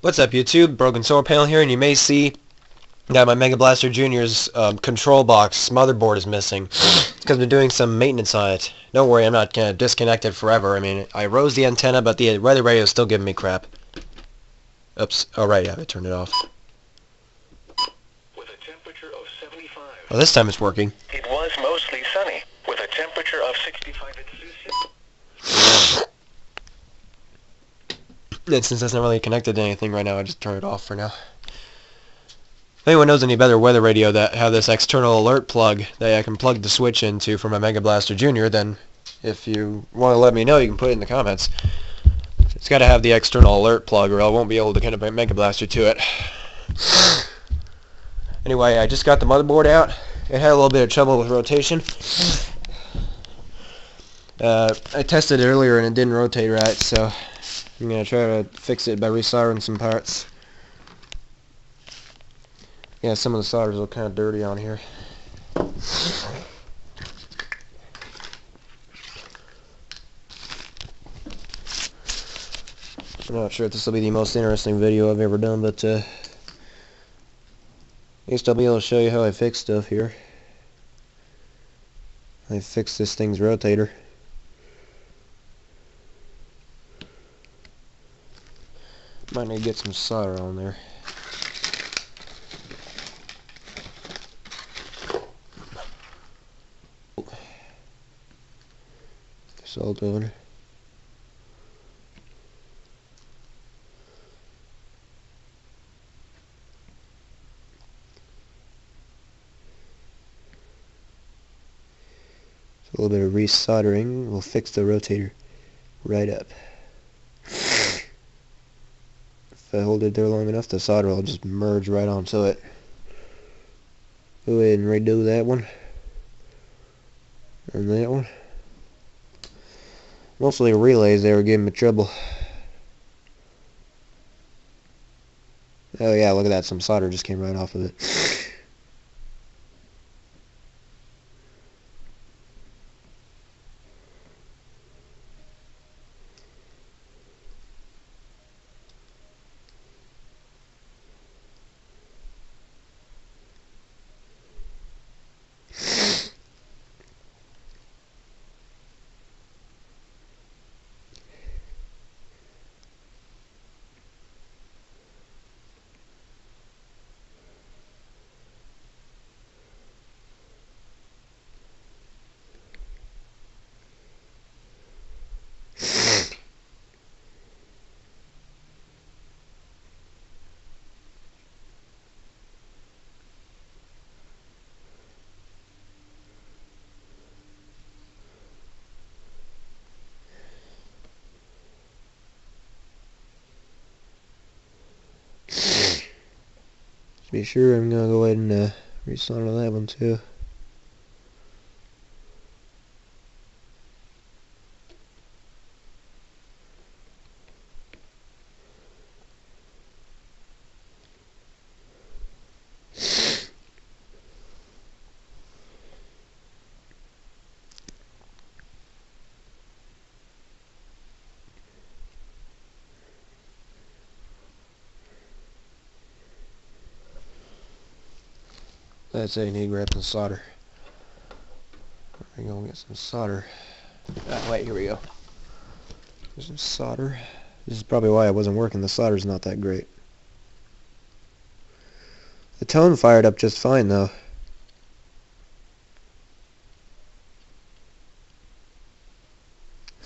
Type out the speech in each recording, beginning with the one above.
What's up, YouTube? Broken Solar Panel here, and you may see that my Mega Blaster Junior's control box motherboard is missing because I'm doing some maintenance on it. Don't worry, I'm not going to disconnect it forever. I mean, I rose the antenna, but the weather radio is still giving me crap. Oops. Oh, right, yeah, I turned it off. With a temperature of 75. Well, this time it's working. It was mostly sunny, with a temperature of 65 Celsius. And since that's not really connected to anything right now, I just turn it off for now. If anyone knows any better weather radio that have this external alert plug that I can plug the switch into for my Mega Blaster Junior, then if you want to let me know, you can put it in the comments. It's got to have the external alert plug or I won't be able to connect my Mega Blaster to it. Anyway, I just got the motherboard out. It had a little bit of trouble with rotation. I tested it earlier and it didn't rotate right, so I'm going to try to fix it by resoldering some parts. Yeah, some of the solders look kind of dirty on here. I'm not sure if this will be the most interesting video I've ever done, but at least I'll be able to show you how I fix stuff here. I fixed this thing's rotator. Might need to get some solder on there. This all done. A little bit of resoldering will fix the rotator right up. If I hold it there long enough, the solder will just merge right onto it. Go ahead and redo that one. And that one. Mostly relays, they were giving me trouble. Oh yeah, look at that, some solder just came right off of it. Be sure I'm gonna go ahead and resolder that one too. That's it, you need to grab some solder. We're gonna get some solder. Wait, here we go. There's some solder. This is probably why it wasn't working. The solder's not that great. The tone fired up just fine though.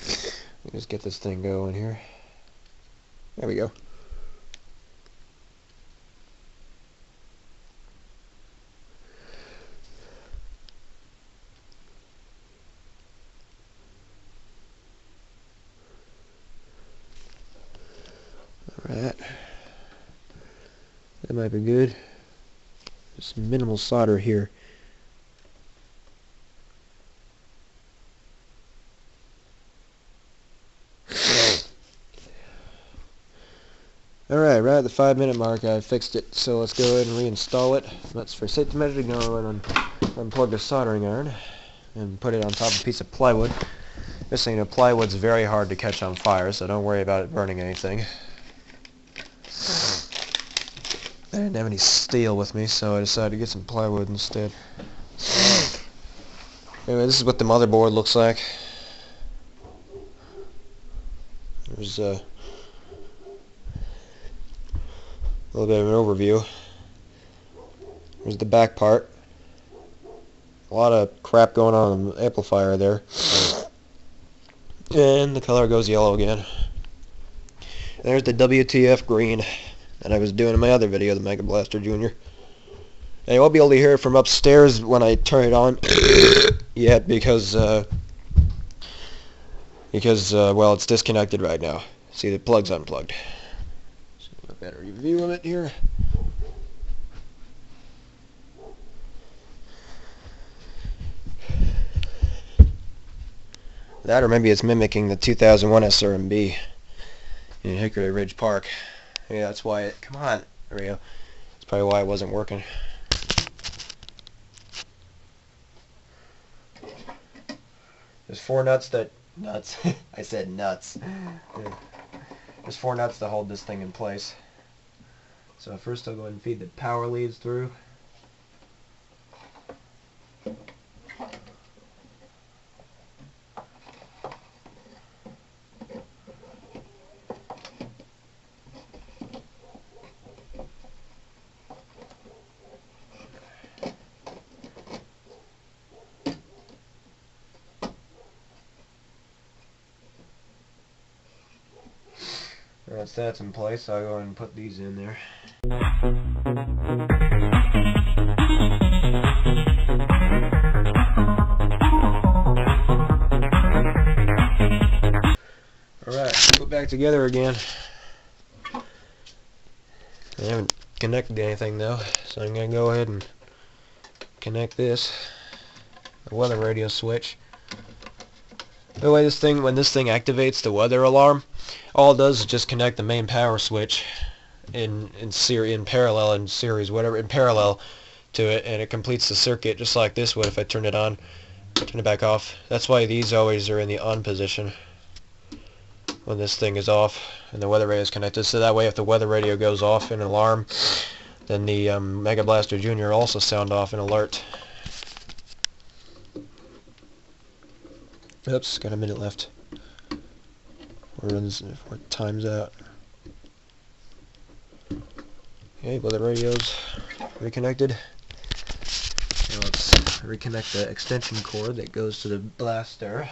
Let me just get this thing going here. There we go. Alright, that might be good. Just minimal solder here. Alright, right at the 5-minute mark I fixed it, so let's go ahead and reinstall it. Let's, for safety measure, go ahead and unplug the soldering iron and put it on top of a piece of plywood. Just so you know, plywood's very hard to catch on fire, so don't worry about it burning anything. I didn't have any steel with me, so I decided to get some plywood instead. Anyway, this is what the motherboard looks like. There's a little bit of an overview. There's the back part. A lot of crap going on in the amplifier there. And the color goes yellow again. There's the WTF green that I was doing in my other video, the Megablaster Jr. And you won't be able to hear it from upstairs when I turn it on yet because well, it's disconnected right now. See, the plug's unplugged. So a better view of it here. That, or maybe it's mimicking the 2001 SRMB in Hickory Ridge Park. Yeah, that's why it... Come on. There we go. That's probably why it wasn't working. There's 4 nuts that... Nuts. I said nuts. There's 4 nuts to hold this thing in place. So first I'll go ahead and feed the power leads through. Once that's in place, I'll go ahead and put these in there. Alright, put it back together again. I haven't connected anything though, so I'm going to go ahead and connect this. The weather radio switch. By the way, this thing, when this thing activates the weather alarm, all it does is just connect the main power switch in parallel to it, and it completes the circuit just like this would if I turn it on, turn it back off. That's why these always are in the on position when this thing is off and the weather radio is connected. So that way, if the weather radio goes off in alarm, then the Megablaster Jr. will also sound off and alert. Oops, got a minute left. Before it times out. Okay, well, the radio's reconnected. Now let's reconnect the extension cord that goes to the blaster.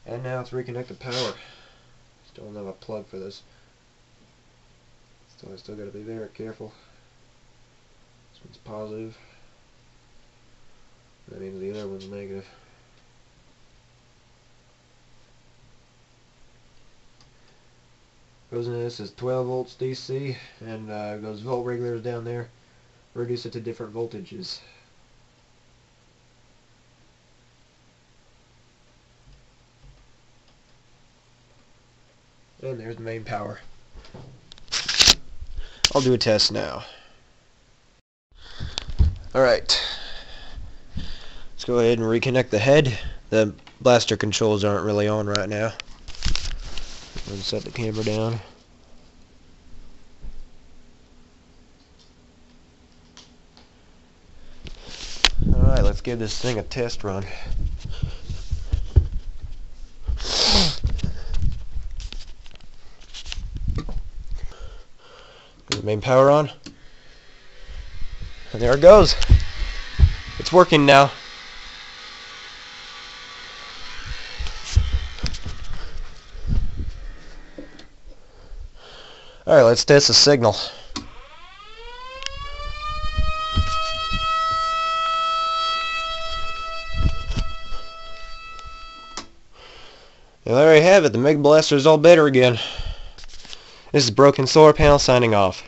And now let's reconnect the power. Still don't have a plug for this. I still gotta be very careful. This one's positive. That means the other one's negative. Goes into this is 12 volts DC, and goes volt regulators down there. Reduce it to different voltages. And there's the main power. I'll do a test now. Alright. Let's go ahead and reconnect the head. The blaster controls aren't really on right now. Let's set the camera down. Alright, let's give this thing a test run. Get the main power on. And there it goes. It's working now. Alright, let's test the signal. And there you have it, the Megablaster is all better again. This is Broken Solar Panel signing off.